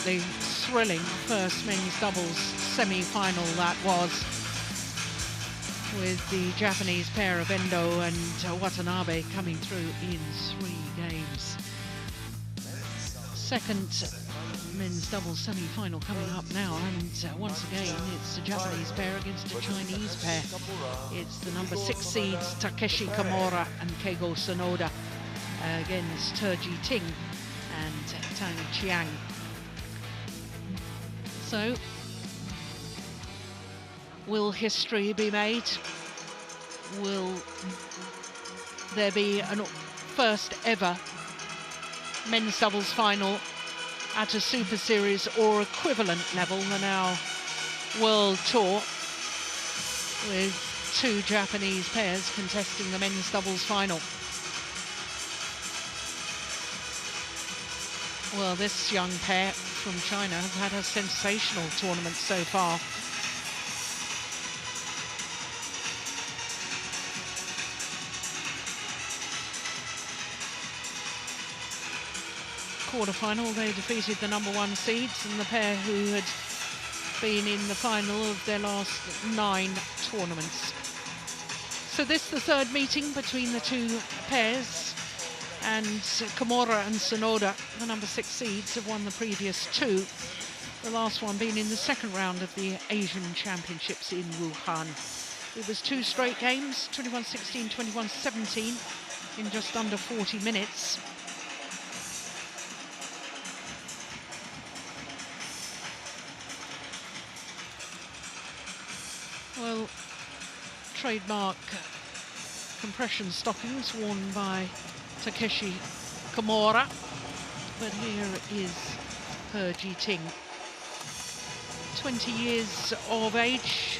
absolutely thrilling first men's doubles semi-final that was, with the Japanese pair of Endo and Watanabe coming through in 3 games. Second men's doubles semi-final coming up now, and once again it's the Japanese pair against a Chinese pair. It's the number 6 seeds Takeshi Kamura and Keigo Sonoda against Ji Ting and Tang Chiang. So, will history be made? Will there be a first ever men's doubles final at a Super Series or equivalent level, the now World Tour, with 2 Japanese pairs contesting the men's doubles final? Well, this young pair from China have had a sensational tournament so far. Quarter-final, they defeated the number 1 seeds and the pair who had been in the final of their last 9 tournaments. So this is the 3rd meeting between the 2 pairs, and Kamura and Sonoda, the number 6 seeds, have won the previous 2, the last one being in the 2nd round of the Asian Championships in Wuhan. It was 2 straight games, 21-16, 21-17, in just under 40 minutes. Well, trademark compression stockings worn by Takeshi Kamura, but here is Ji Ting, 20 years of age,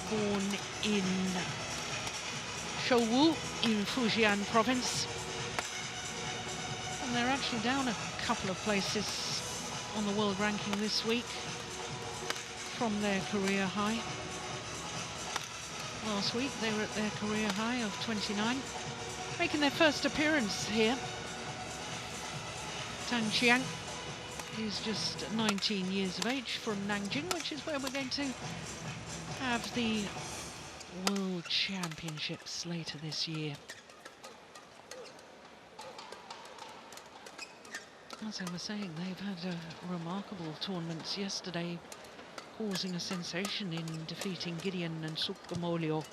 born in Shouwu in Fujian province, and they're actually down a couple of places on the world ranking this week from their career high. Last week they were at their career high of 29. Making their first appearance here, Tang Chiang is just 19 years of age, from Nanjing, which is where we're going to have the World Championships later this year. As I was saying, they've had remarkable tournaments yesterday, causing a sensation in defeating Gideon and Sukamuljo.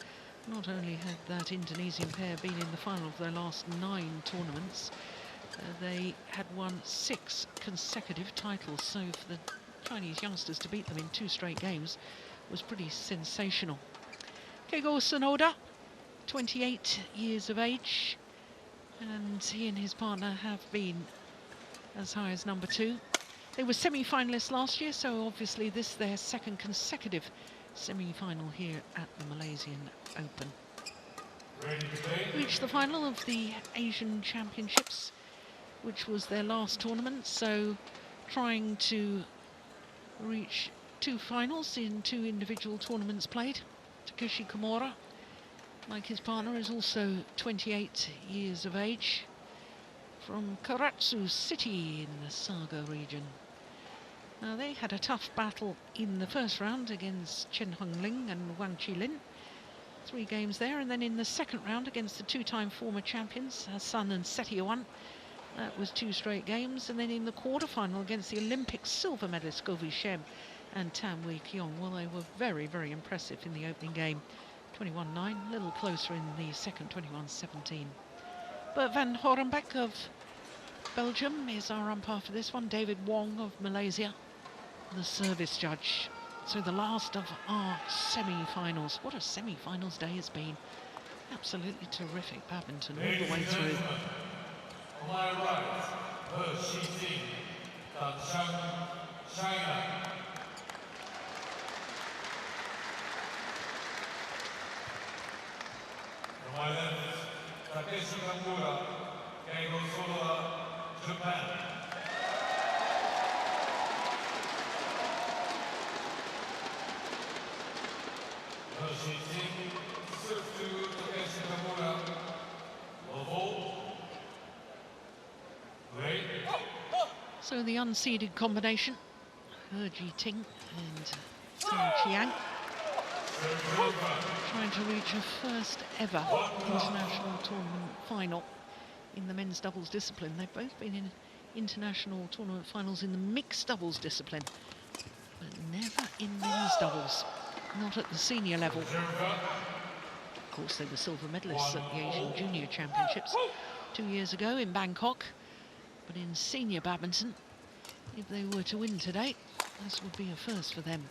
Not only had that Indonesian pair been in the final of their last 9 tournaments, they had won 6 consecutive titles, so for the Chinese youngsters to beat them in 2 straight games was pretty sensational. Keigo Sonoda, 28 years of age, and he and his partner have been as high as number 2. They were semi-finalists last year, so obviously this is their 2nd consecutive semi-final here at the Malaysian Open. Reached the final of the Asian Championships, which was their last tournament, so trying to reach 2 finals in 2 individual tournaments played. Takeshi Kamura, like his partner, is also 28 years of age, from Karatsu City in the Saga region. Now, they had a tough battle in the first round against Chen Hongling and Wang Qilin. 3 games there, and then in the 2nd round against the 2-time former champions, Hassan and Setiawan. That was 2 straight games, and then in the quarter-final against the Olympic silver medalist Govi Shem and Tam Wee Keong. Well, they were very, very impressive in the opening game. 21-9, a little closer in the second, 21-17. But Van Horenbeck of Belgium is our umpire for this one. David Wong of Malaysia, the service judge. So the last of our semi-finals. What a semi-finals day it's been. Absolutely terrific badminton all the way through. On my right, Ji Ting, China. On my left, Takeshi Kamura, Keigo Sonoda, Japan. Ji Ting, serve to Takeshi Kamura. So the unseeded combination, He Jiting and Tang Chiang, trying to reach a first ever international tournament final in the men's doubles discipline. They've both been in international tournament finals in the mixed doubles discipline, but never in men's doubles, not at the senior level. Of course, they were silver medalists at the Asian Junior Championships 2 years ago in Bangkok, but in senior badminton, if they were to win today, this would be a first for them.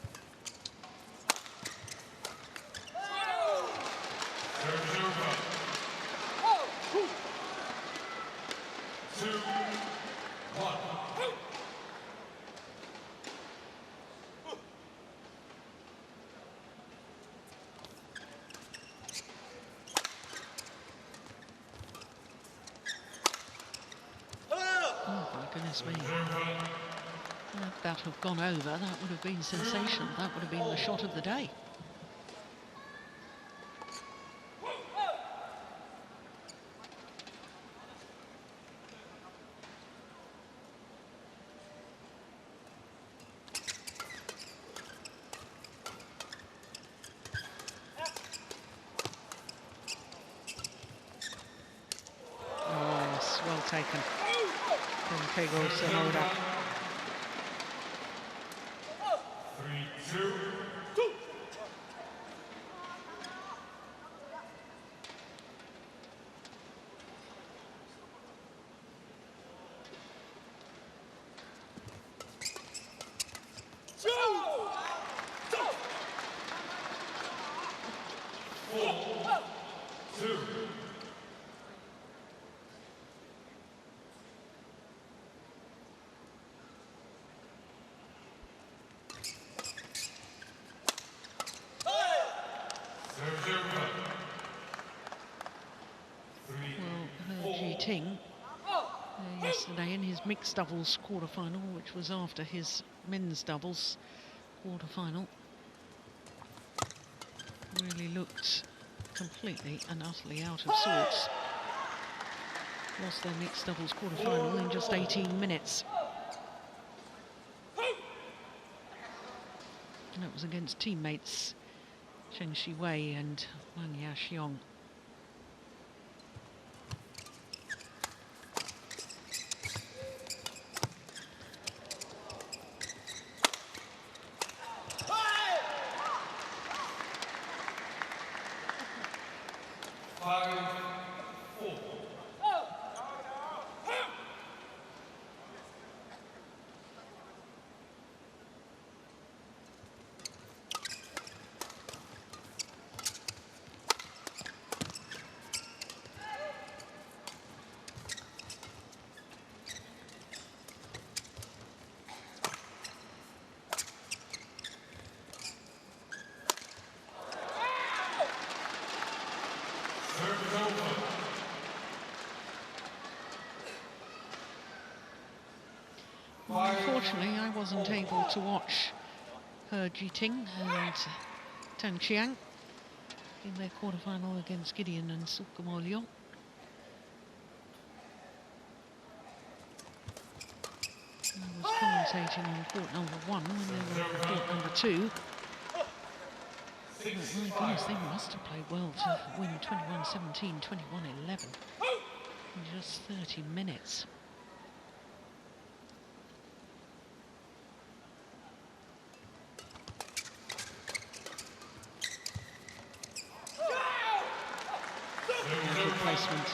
Goodness me. If that had gone over, that would have been sensational. That would have been the shot of the day. Oh, yes, well taken. Keigo Sonoda. 3-2. Well, He Jiting yesterday in his mixed doubles quarter-final, which was after his men's doubles quarter-final, really looked completely and utterly out of sorts. Lost their mixed doubles quarter-final in just 18 minutes. And that was against teammates Chen Shiwei and Wang Yaxiong. Unfortunately, I wasn't able to watch He Jiting and Tang Chiang in their quarterfinal against Gideon and Sukumo Lyon. I was commentating on court number 1 when they were on court number 2. But my goodness, they must have played well to win 21-17, 21-11 in just 30 minutes. Good placement.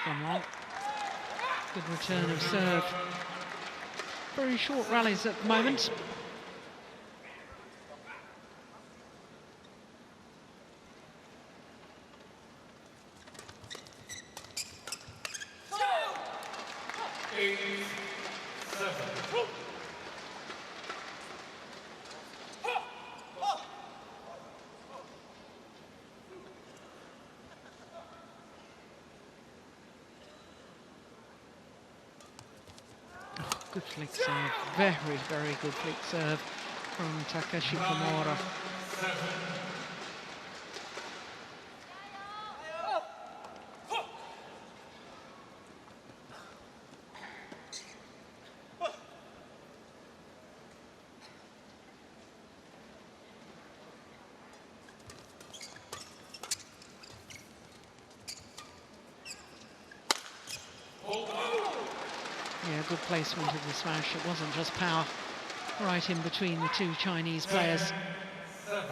Gone long. Good return of serve. Very short rallies at the moment. Good flick serve, very, very good flick serve from Takashi Kamura. 7. Yeah, good placement of the smash. It wasn't just power right in between the two Chinese players. 7.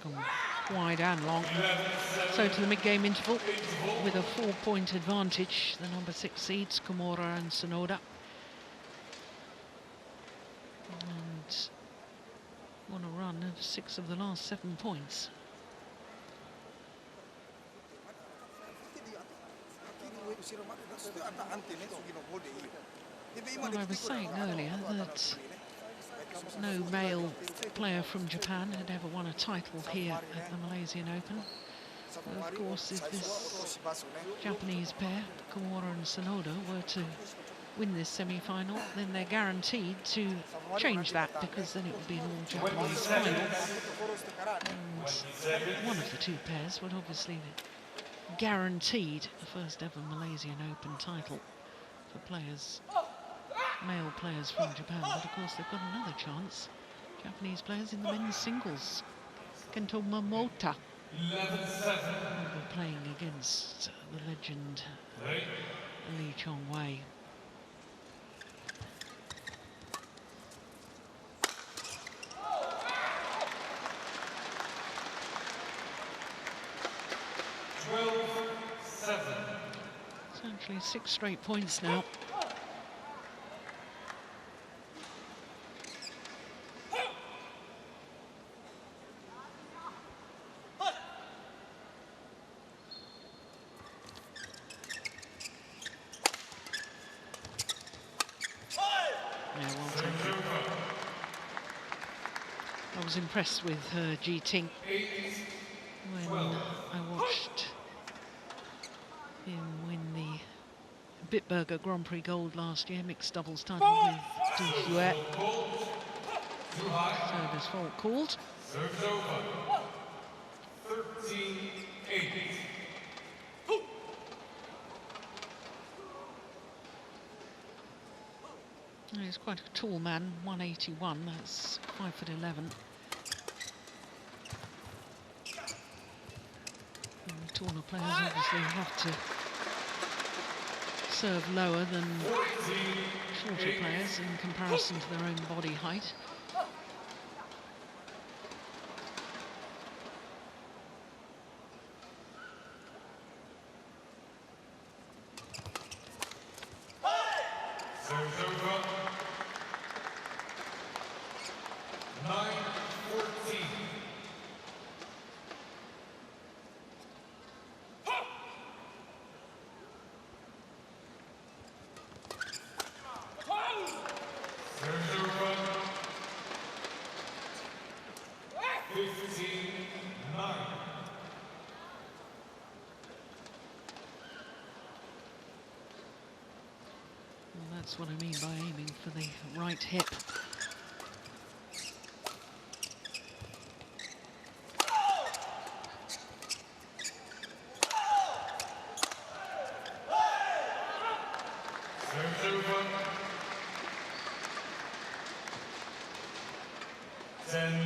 Gone wide and long. So to the mid-game interval with a 4-point advantage, the number 6 seeds, Kamura and Sonoda. And on a run of 6 of the last 7 points. Well, I was saying earlier that no male player from Japan had ever won a title here at the Malaysian Open. Of course, if this Japanese pair, Kamura and Sonoda, were to win this semi-final, then they're guaranteed to change that, because then it would be an all-Japanese final. And one of the two pairs would obviously be guaranteed the first ever Malaysian Open title for players, male players from Japan. But of course, they've got another chance. Japanese players in the men's singles. Kento Momota will be playing against the legend Lee Chong-wei. It's actually 6 straight points now. I was impressed with Ji Ting when I watched him win the Bitburger Grand Prix Gold last year, mixed doubles title with Du Huet. Service fault called. Serves over. 13-8. He's quite a tall man, 181, that's 5'11". And taller players obviously have to serve lower than shorter players in comparison to their own body height. Serves over. 9-14. Serves over. 15-9. Well, that's what I mean by aiming for the right hip. Serves over. 10-15.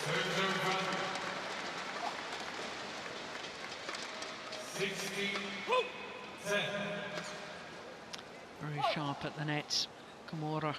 Serves over. 16-10. Very sharp at the net, Kamura.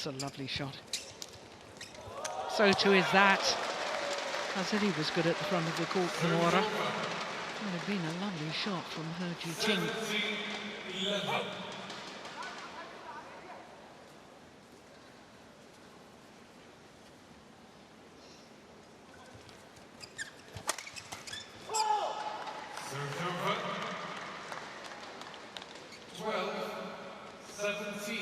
That's a lovely shot. So too is that. I said he was good at the front of the court, Kamura. Would have been a lovely shot from He Ji-ting. 11. Serve over. 12-17.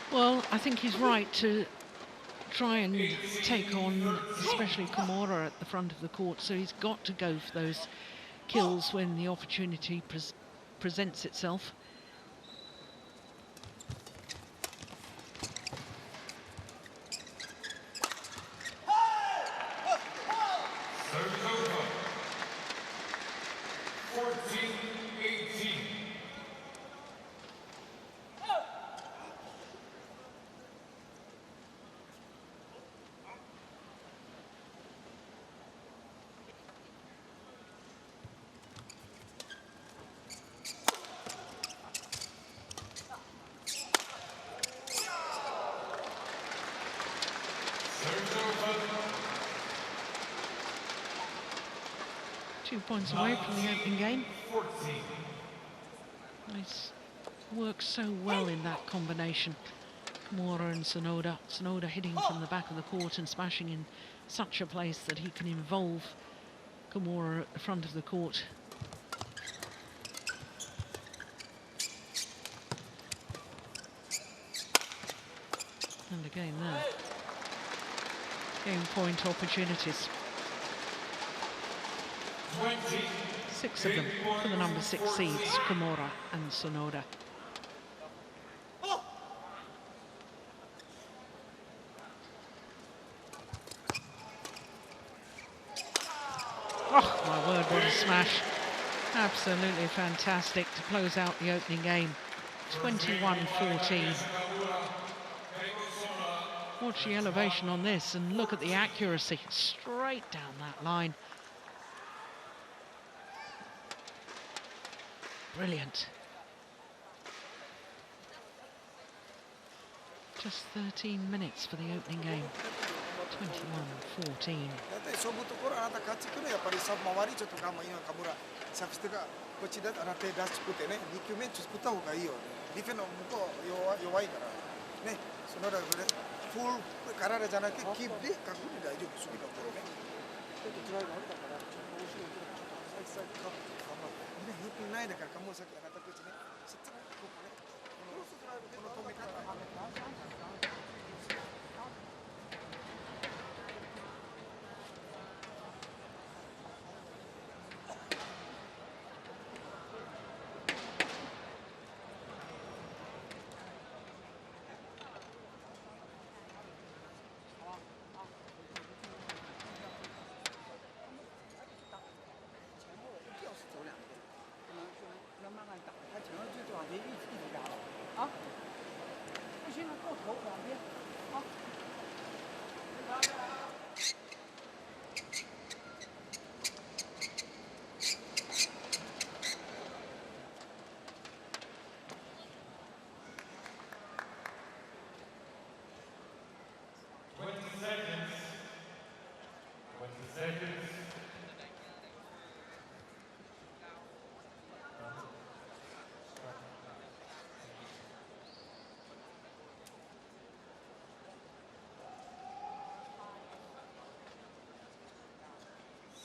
Well, I think he's right to try and take on especially Kamura at the front of the court, so he's got to go for those kills when the opportunity presents itself. Serve over. 14-18. Serve over. 2 points away from the opening game. 14. Nice works so well in that combination. Kamura and Sonoda. Sonoda hitting from the back of the court and smashing in such a place that he can involve Kamura at the front of the court. And again there. Game point opportunities. 20. 6 of them for the number 6 seeds, Kamura and Sonoda. Oh, my word, what a smash. Absolutely fantastic to close out the opening game. 21-14. Watch the elevation on this and look at the accuracy. Straight down that line. Brilliant. Just 13 minutes for the opening game. 21-14. 勝負ところあなた勝ちくるやっぱりサーブ回りちょっと我慢今カムラサービスがこっちであなた出しくてね2球目作った方がいいよねディフェンの向こう弱いからねそのだけでフル体じゃなくてキープで確認大丈夫すぎの頃ねちょっと辛いのあるからちょっと面白いけど最初かみんな平均ないだからカムラ先あなたこっちね知ってるここねこの止め方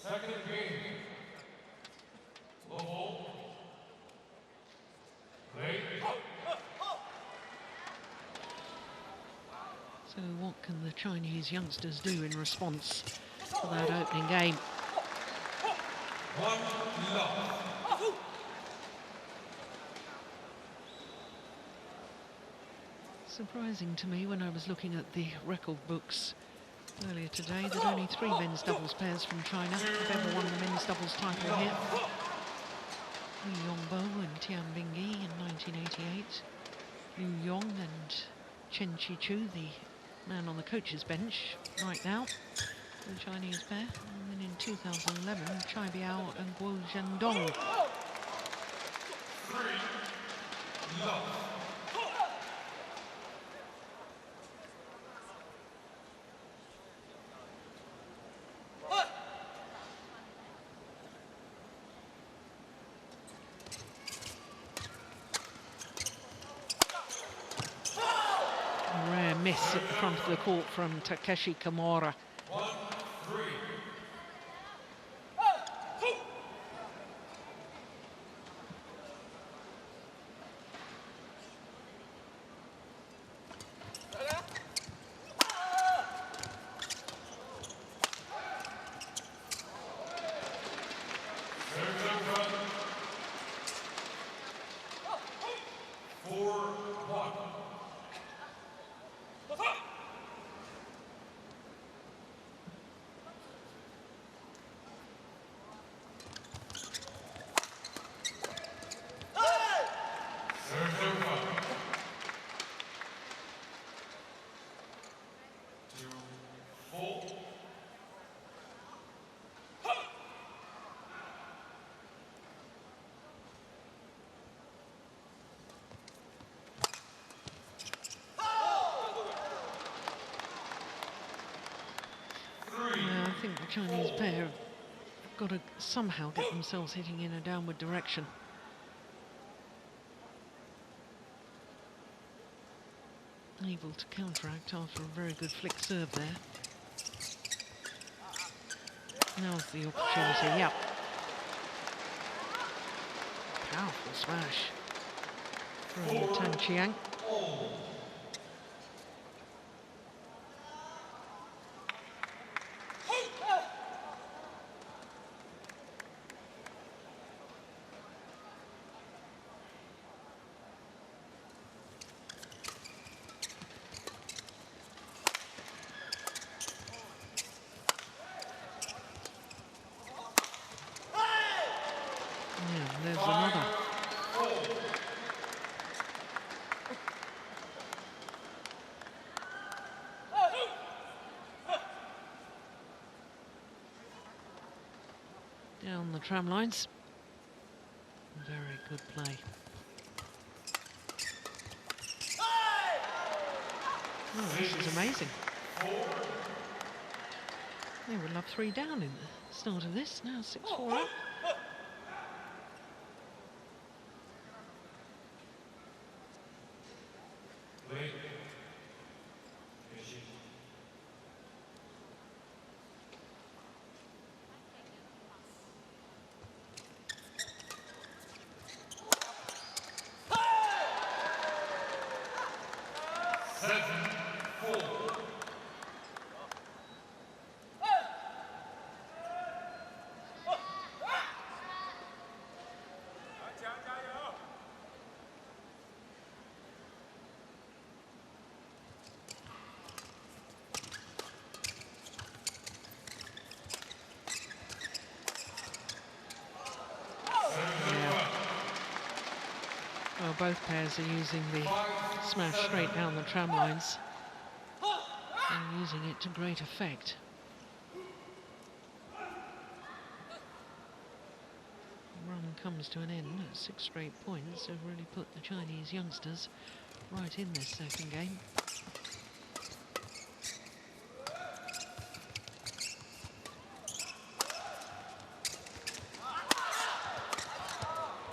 Second game. Level. Play. Chinese youngsters do in response to that opening game. 1 love. Surprising to me when I was looking at the record books earlier today that only 3 men's doubles pairs from China have ever won the men's doubles title here. Liu Yongbo and Tian Bingyi in 1988. Liu Yong and Chen Qichu, the man on the coach's bench right now, the Chinese pair. And then in 2011, Chai Biao and Guo Zhendong. 3 love. A rare miss at the front of the court from Takeshi Kamura. 1-3. Serves over. 4-1. Serves over. 2-4. Yeah, I think the Chinese pair have got to somehow get themselves hitting in a downward direction. Able to counteract after a very good flick serve there. Now's the opportunity, yep. Powerful smash from Tan Chiang. Yeah, there's another. Down the tram lines. Very good play. Oh, this is amazing. They were love 3 down in the start of this. Now 6-4 up. Late. 7-4. Well, both pairs are using the smash straight down the tram lines and using it to great effect. The run comes to an end at 6 straight points. They've really put the Chinese youngsters right in this second game.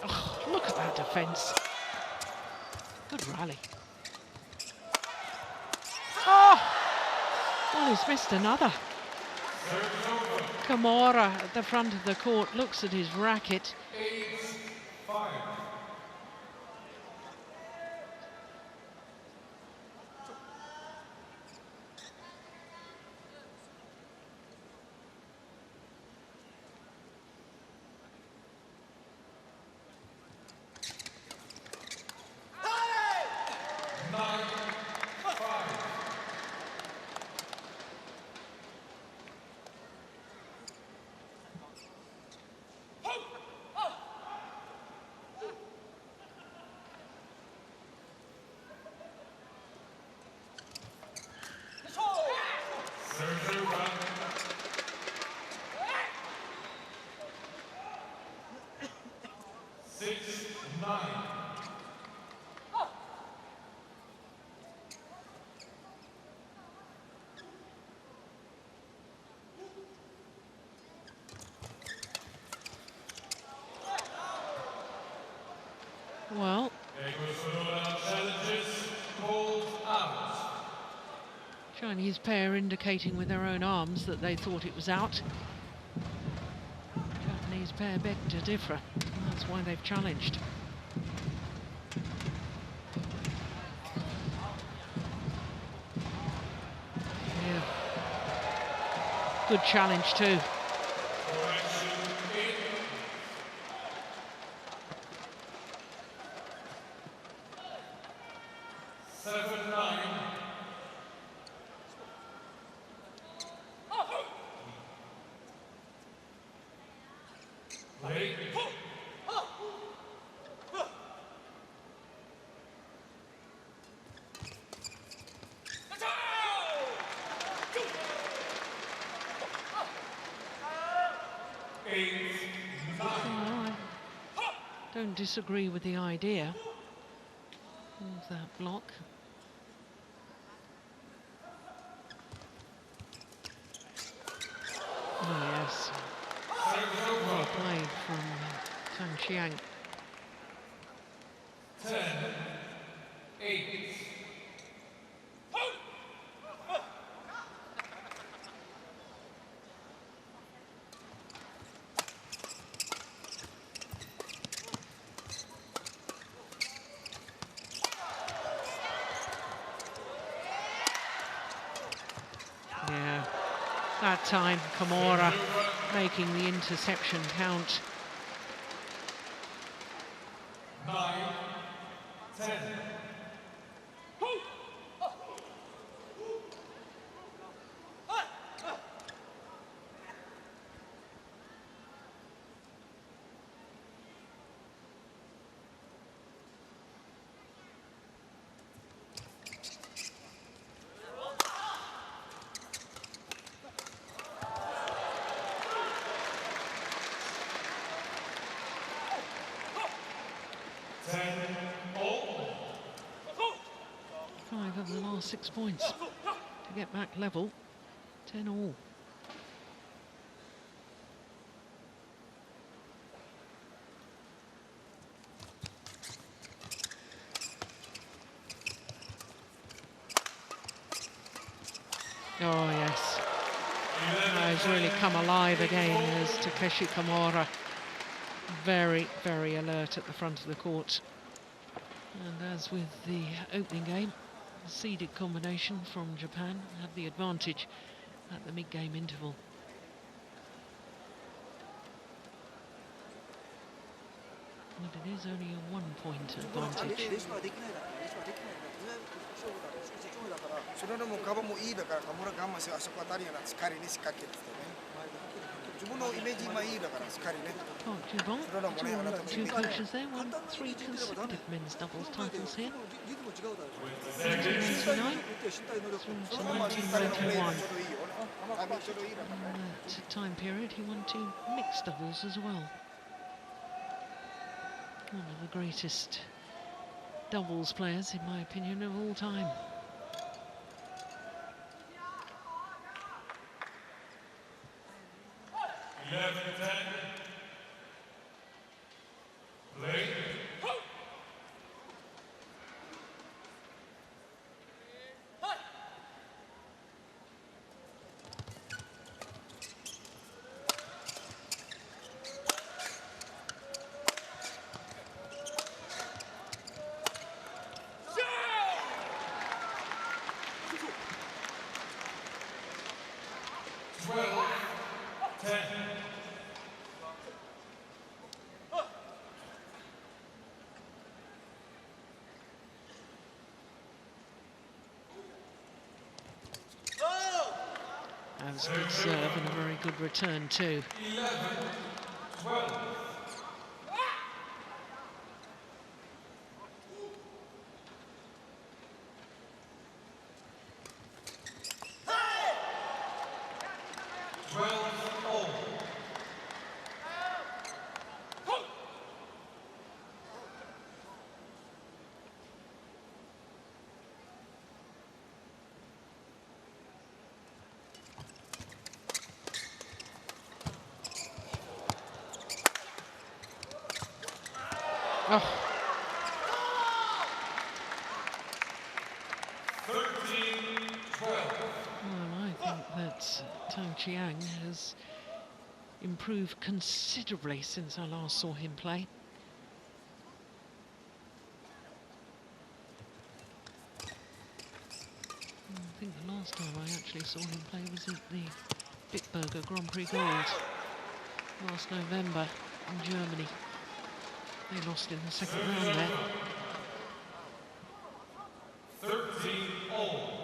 Oh, look at that defence. Good rally. Oh! Well, he's missed another. Kamura at the front of the court looks at his racket. 8-5. Well, Chinese pair indicating with their own arms that they thought it was out. Japanese pair begged to differ. That's why they've challenged. Yeah. Good challenge too. Don't disagree with the idea of that block. Oh yes, well played from Tang Xiang. 10-8. Yeah, that time Kamura making the interception count. 9-10. Five of the last 6 points to get back level. 10 all. Oh yes, he's really come alive again as Takeshi Kamura. Very, very alert at the front of the court. And as with the opening game, the seeded combination from Japan had the advantage at the mid-game interval. But it is only a 1-point advantage. それでもカバもいいだから、カムラ我慢せよ、あそこあたりやな、スカリに仕掛けててね。自分のイメージ今いいだから、スカリね。 Park Ju-bong, two coaches there, won 3 consecutive men's doubles titles here. 1999 through to 1991. In that time period, he won 2 mixed doubles as well. One of the greatest doubles players, in my opinion, of all time. That was a good serve and a very good return too. 11-12. Oh, that Tang Chiang has improved considerably since I last saw him play. I think the last time I actually saw him play was at the Bitburger Grand Prix Gold last November in Germany. They lost in the second round there. 13-all.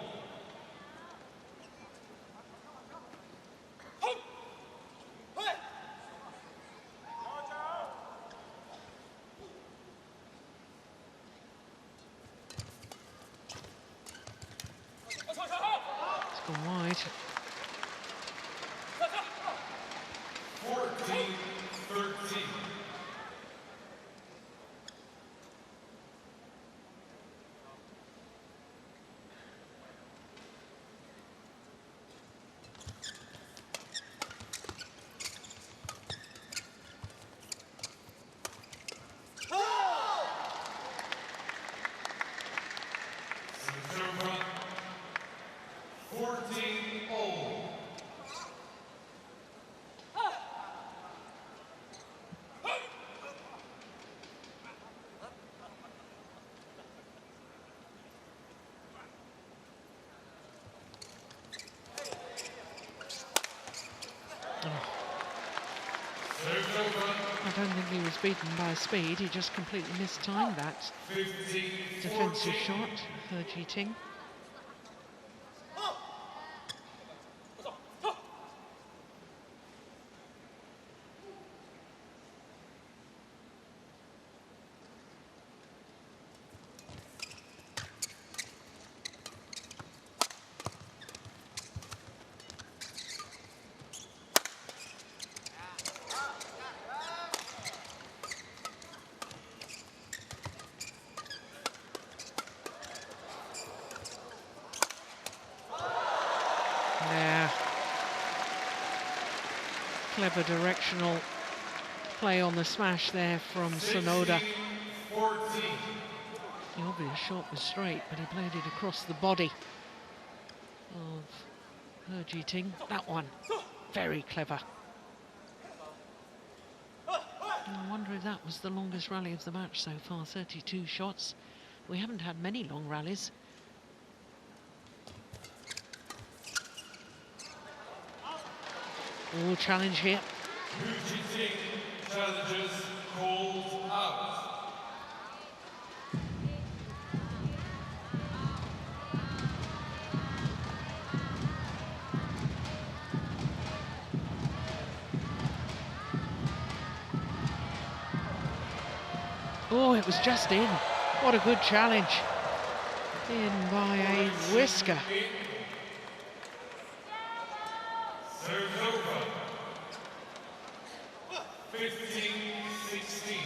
It's gone wide. 14-13. Sonoda, 14-all. I don't think he was beaten by speed, he just completely mistimed that 15-14. defensive shot, He Jiting. Yeah. Clever directional play on the smash there from Sonoda. 14. The obvious shot was straight, but he played it across the body of He Jiting. That one, very clever. I wonder if that was the longest rally of the match so far, 32 shots. We haven't had many long rallies. Oh, challenge here. He Jiting challenges called out. Oh, it was just in. What a good challenge. In by a whisker. Sonoda, 15-16.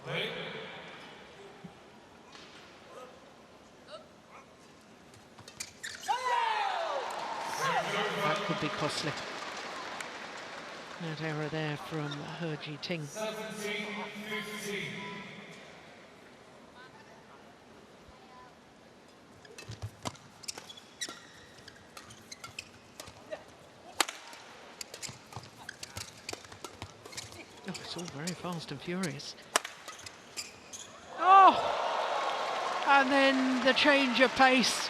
Play. That could be costly. That error there from He Jiting. 17-15. Oh, it's all very fast and furious. Oh! And then the change of pace.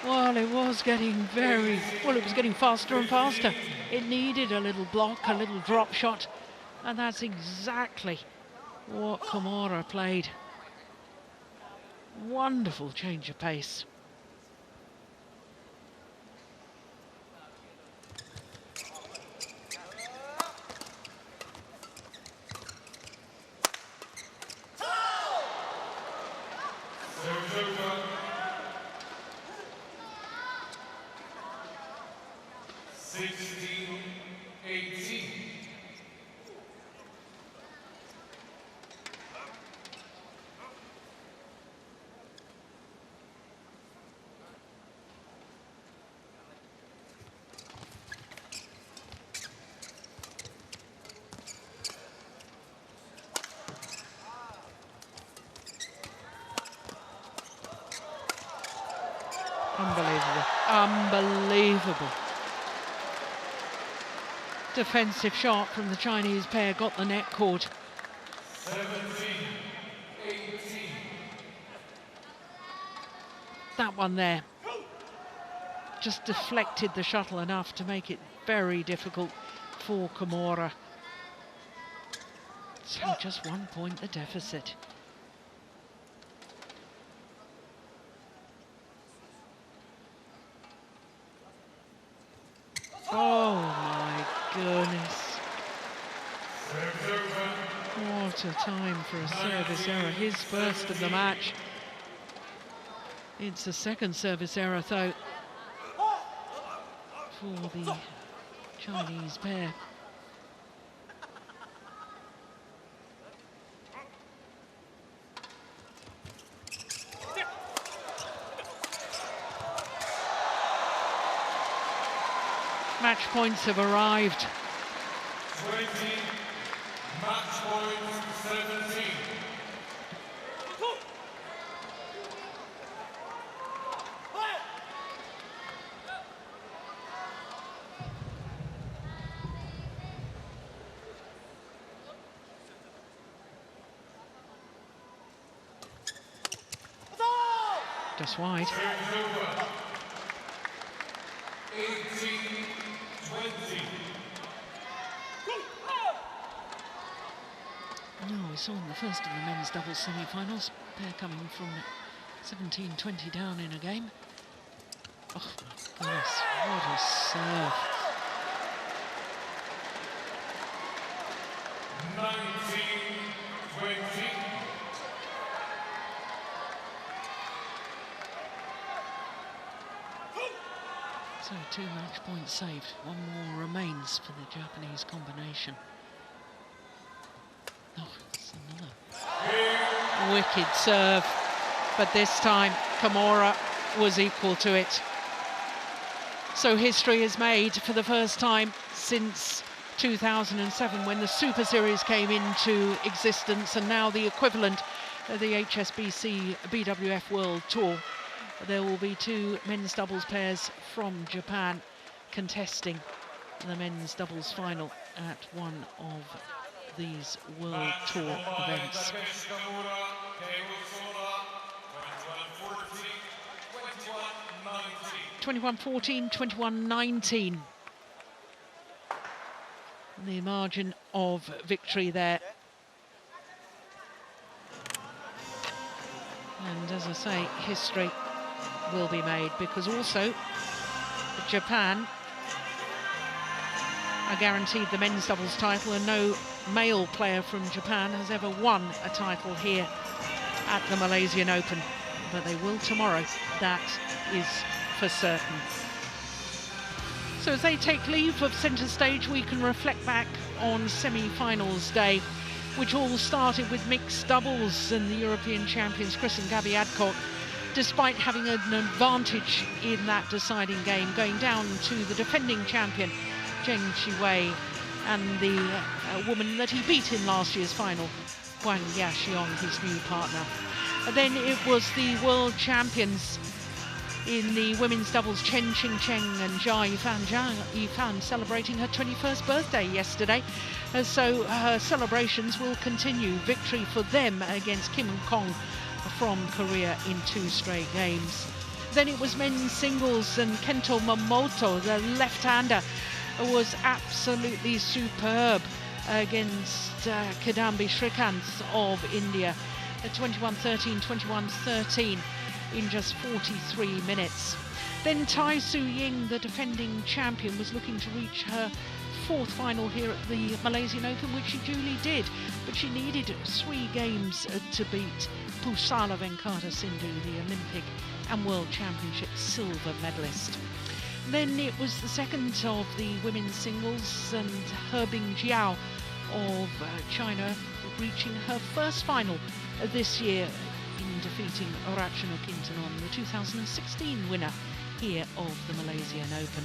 Well, it was getting it was getting faster and faster. It needed a little block, a little drop shot, and that's exactly what Kamura played. Wonderful change of pace. Sonoda, 16-18. Defensive shot from the Chinese pair got the net caught. 17-18. That one there just deflected the shuttle enough to make it very difficult for Kamura. So just 1 point the deficit. Oh my goodness. What a time for a service error. His first of the match. It's the second service error though for the Chinese pair. Match points have arrived. 20, match point 17. Just wide. 18-20. No, we saw in the first of the men's doubles semi-finals, pair coming from 17-20 down in a game. Oh my goodness, what a serve. 19-20. So 2 match points saved. One more remains for the Japanese combination. Oh, it's another wicked serve. But this time, Kamura was equal to it. So history is made for the first time since 2007 when the Super Series came into existence, and now the equivalent of the HSBC BWF World Tour. There will be 2 men's doubles pairs from Japan contesting the men's doubles final at one of these World Tour events. 21-14, 21-19. The margin of victory there. And as I say, history will be made, because also Japan are guaranteed the men's doubles title, and no male player from Japan has ever won a title here at the Malaysian Open, but they will tomorrow, that is for certain. So as they take leave of centre stage, we can reflect back on semi-finals day, which all started with mixed doubles, and the European champions Chris and Gabby Adcock, despite having an advantage in that deciding game, going down to the defending champion Zheng Qiwei and the woman that he beat in last year's final, Huang Yaxiong, his new partner. And then it was the world champions in the women's doubles, Chen Qingcheng and Jia Yifan. Jia Yifan celebrating her 21st birthday yesterday, so her celebrations will continue. Victory for them against Kim Kong from Korea in 2 straight games. Then it was men's singles, and Kento Momota, the left-hander, was absolutely superb against Kidambi Shrikant of India. 21-13, 21-13 in just 43 minutes. Then Tai Su Ying, the defending champion, was looking to reach her 4th final here at the Malaysian Open, which she duly did, but she needed 3 games to beat Pusala Venkata Sindhu, the Olympic and World Championship silver medalist. Then it was the second of the women's singles, and Hebing Jiao of China reaching her 1st final this year in defeating Ratchanok Intanon, the 2016 winner here of the Malaysian Open.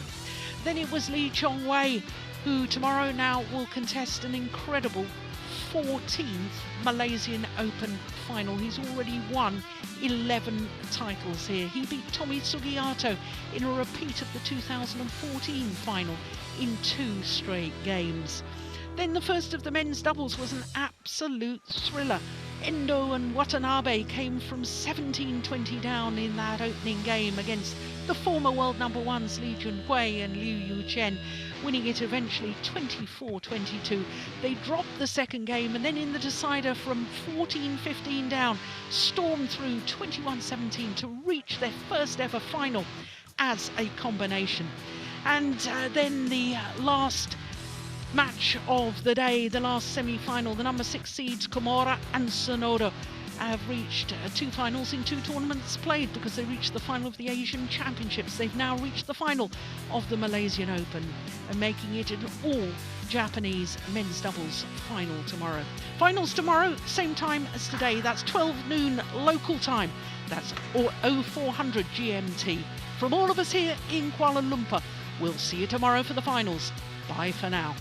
Then it was Lee Chong Wei, who tomorrow now will contest an incredible 14th Malaysian Open final. He's already won 11 titles here. He beat Tommy Sugiyato in a repeat of the 2014 final in 2 straight games. Then the first of the men's doubles was an absolute thriller. Endo and Watanabe came from 17-20 down in that opening game against the former world number ones Lee Junhui and Liu Yuchen, winning it eventually 24-22. They dropped the second game, and then in the decider from 14-15 down, stormed through 21-17 to reach their first ever final as a combination. And then the last match of the day, the last semi-final, the number 6 seeds Kamura and Sonoda have reached 2 finals in 2 tournaments played, because they reached the final of the Asian Championships. They've now reached the final of the Malaysian Open, and making it an all-Japanese men's doubles final tomorrow. Finals tomorrow, same time as today. That's 12 noon local time. That's 0400 GMT. From all of us here in Kuala Lumpur, we'll see you tomorrow for the finals. Bye for now.